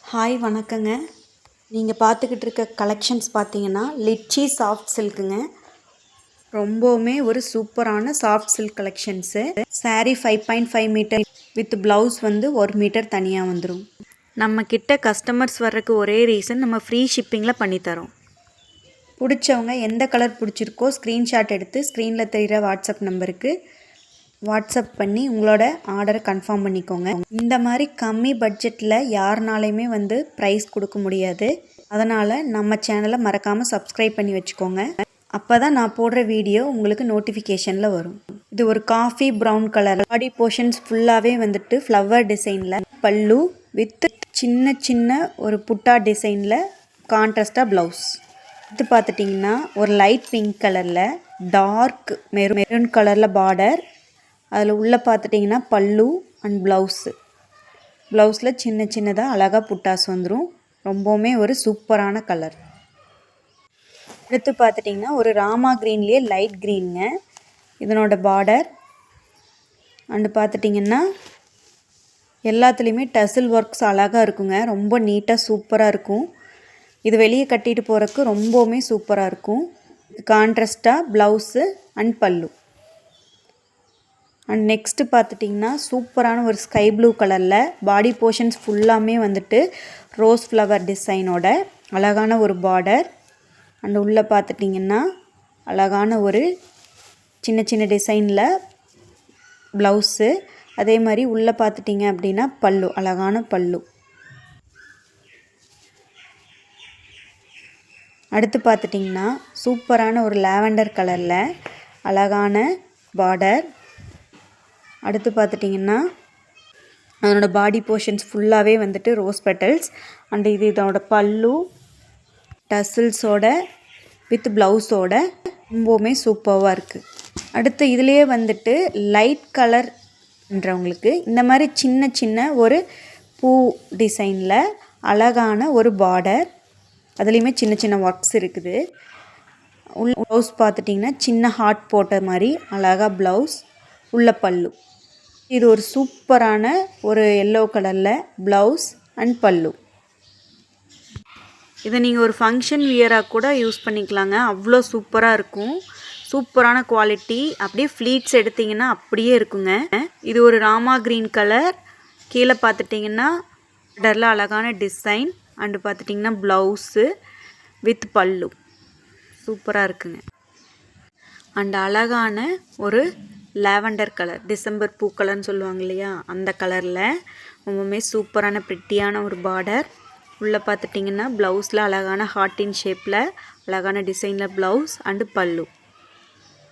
Hi வணக்கங்க. நீங்கள் பார்த்துக்கிட்டு இருக்க கலெக்ஷன்ஸ் பார்த்தீங்கன்னா லிச்சி சாஃப்ட் சில்க்குங்க. ரொம்பவுமே ஒரு சூப்பரான soft silk collections. saree 5.5 metre with blouse வந்து 1 மீட்டர் தனியாக வந்துடும். நம்ம கிட்ட கஸ்டமர்ஸ் வர்றதுக்கு ஒரே ரீசன் நம்ம ஃப்ரீ ஷிப்பிங்கில் பண்ணித்தரோம். பிடிச்சவங்க எந்த கலர் பிடிச்சிருக்கோ ஸ்க்ரீன்ஷாட் எடுத்து ஸ்க்ரீனில் தெரிகிற வாட்ஸ்அப் நம்பருக்கு வாட்ஸ்அப் பண்ணி உங்களோட ஆர்டரை கன்ஃபார்ம் பண்ணிக்கோங்க. இந்த மாதிரி கம்மி பட்ஜெட்டில் யாருனாலையுமே வந்து ப்ரைஸ் கொடுக்க முடியாது. அதனால் நம்ம சேனலை மறக்காமல் சப்ஸ்கிரைப் பண்ணி வச்சுக்கோங்க. அப்போ தான் நான் போடுற வீடியோ உங்களுக்கு நோட்டிஃபிகேஷனில் வரும். இது ஒரு காஃபி ப்ரௌன் கலர். பாடி போர்ஷன்ஸ் ஃபுல்லாகவே வந்துட்டு ஃப்ளவர் டிசைனில் பல்லு வித் சின்ன சின்ன ஒரு புட்டா டிசைனில் கான்ட்ராஸ்டாக ப்ளவுஸ். இது பார்த்துட்டிங்கன்னா ஒரு லைட் பிங்க் கலரில் டார்க் மெரூன் கலரில் பார்டர். அதில் உள்ளே பார்த்துட்டிங்கன்னா பல்லு அண்ட் ப்ளவுஸில் சின்ன சின்னதாக அழகாக புட்டாஸ் வந்துடும். ரொம்பவுமே ஒரு சூப்பரான கலர். அடுத்து பார்த்துட்டிங்கன்னா ஒரு ராமா க்ரீன்லேயே லைட் க்ரீனுங்க. இதனோட பார்டர் அண்டு பார்த்துட்டிங்கன்னா எல்லாத்துலேயுமே டசில் ஒர்க்ஸ் அழகாக இருக்குங்க. ரொம்ப நீட்டாக சூப்பராக இருக்கும். இது வெளியே கட்டிட்டு போகிறதுக்கு ரொம்பவுமே சூப்பராக இருக்கும். கான்ட்ராஸ்டாக ப்ளவுஸு அண்ட் பல்லு. அண்ட் நெக்ஸ்ட்டு பார்த்துட்டிங்கன்னா சூப்பரான ஒரு ஸ்கை ப்ளூ கலரில் பாடி போர்ஷன்ஸ் ஃபுல்லாமே வந்துட்டு ரோஸ் ஃப்ளவர் டிசைனோட அழகான ஒரு பார்டர். அண்ட் உள்ளே பார்த்துட்டிங்கன்னா அழகான ஒரு சின்ன சின்ன டிசைனில் ப்ளவுஸு. அதே மாதிரி உள்ளே பார்த்துட்டிங்க அப்படின்னா பல்லு, அழகான பல்லு. அடுத்து பார்த்துட்டிங்கன்னா சூப்பரான ஒரு லாவெண்டர் கலரில் அழகான பார்டர். அடுத்து பார்த்துட்டிங்கன்னா அதனோட பாடி போர்ஷன்ஸ் ஃபுல்லாகவே வந்துட்டு ரோஸ் பெட்டல்ஸ். அண்ட் இது இதோட பல்லு டசில்ஸோட வித் ப்ளவுஸோட ரொம்பவுமே சூப்பராக இருக்குது. அடுத்து இதுலேயே வந்துட்டு லைட் கலர்ன்றவங்களுக்கு இந்த மாதிரி சின்ன சின்ன ஒரு பூ டிசைனில் அழகான ஒரு பார்டர். அதுலேயுமே சின்ன சின்ன ஒர்க்ஸ் இருக்குது. ப்ளவுஸ் பார்த்துட்டிங்கன்னா சின்ன ஹார்ட் போட்ட மாதிரி அழகாக ப்ளவுஸ், உள்ள பல்லு. இது ஒரு சூப்பரான ஒரு எல்லோ கலரில் ப்ளவுஸ் அண்ட் பல்லு. இதை நீங்கள் ஒரு ஃபங்க்ஷன் வியராக கூட யூஸ் பண்ணிக்கலாங்க. அவ்வளோ சூப்பராக இருக்கும். சூப்பரான குவாலிட்டி. அப்படியே ஃப்ளீட்ஸ் எடுத்திங்கன்னா அப்படியே இருக்குங்க. இது ஒரு ராமா க்ரீன் கலர். கீழே பார்த்துட்டிங்கன்னா பார்டரில் அழகான டிசைன் அண்டு பார்த்துட்டிங்கன்னா ப்ளவுஸு வித் பல்லு சூப்பராக இருக்குங்க. அண்ட் அழகான ஒரு லாவெண்டர் கலர், டிசம்பர் பூ கலர்னு சொல்லுவாங்க இல்லையா, அந்த கலரில் ரொம்பவுமே சூப்பரான ப்ரிட்டியான ஒரு பார்டர். உள்ளே பார்த்துட்டிங்கன்னா ப்ளவுஸில் அழகான ஹார்ட்டின் ஷேப்பில் அழகான டிசைனில் ப்ளவுஸ் அண்டு பல்லு.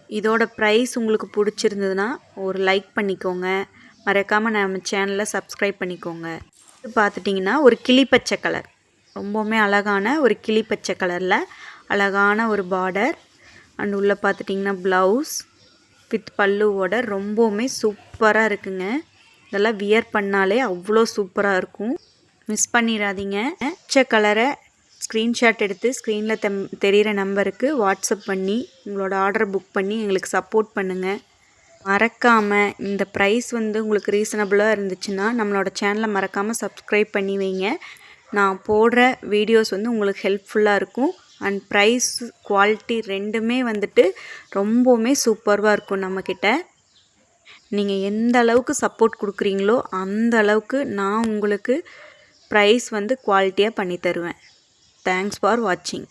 இதோட ப்ரைஸ் உங்களுக்கு பிடிச்சிருந்ததுன்னா ஒரு லைக் பண்ணிக்கோங்க. மறக்காமல் நம்ம சேனலை சப்ஸ்கிரைப் பண்ணிக்கோங்க. இது பார்த்துட்டிங்கன்னா ஒரு கிளிப்பச்சை கலர், ரொம்பவுமே அழகான ஒரு கிளிப்பச்சை கலரில் அழகான ஒரு பார்டர். அண்ட் உள்ளே பார்த்துட்டிங்கன்னா ப்ளவுஸ் வித் பல்லுவோட ரொம்பவுமே சூப்பராக இருக்குங்க. இதெல்லாம் வியர் பண்ணாலே அவ்வளோ சூப்பராக இருக்கும். மிஸ் பண்ணிடாதீங்க. பச்சை கலரை ஸ்க்ரீன்ஷாட் எடுத்து ஸ்க்ரீனில் தெரிகிற நம்பருக்கு வாட்ஸ்அப் பண்ணி உங்களோட ஆர்டரை புக் பண்ணி எங்களுக்கு சப்போர்ட் பண்ணுங்கள். மறக்காமல் இந்த ப்ரைஸ் வந்து உங்களுக்கு ரீசனபிளாக இருந்துச்சுன்னா நம்மளோட சேனலை மறக்காமல் சப்ஸ்கிரைப் பண்ணி வைங்க. நான் போடுற வீடியோஸ் வந்து உங்களுக்கு ஹெல்ப்ஃபுல்லாக இருக்கும். அண்ட் ப்ரைஸ் குவாலிட்டி ரெண்டுமே வந்துட்டு ரொம்பவுமே சூப்பராக இருக்கும் நம்மக்கிட்ட. நீங்கள் எந்த அளவுக்கு சப்போர்ட் கொடுக்குறீங்களோ அந்த அளவுக்கு நான் உங்களுக்கு ப்ரைஸ் வந்து குவாலிட்டியாக பண்ணி தருவேன். தேங்க்ஸ் ஃபார் வாட்சிங்.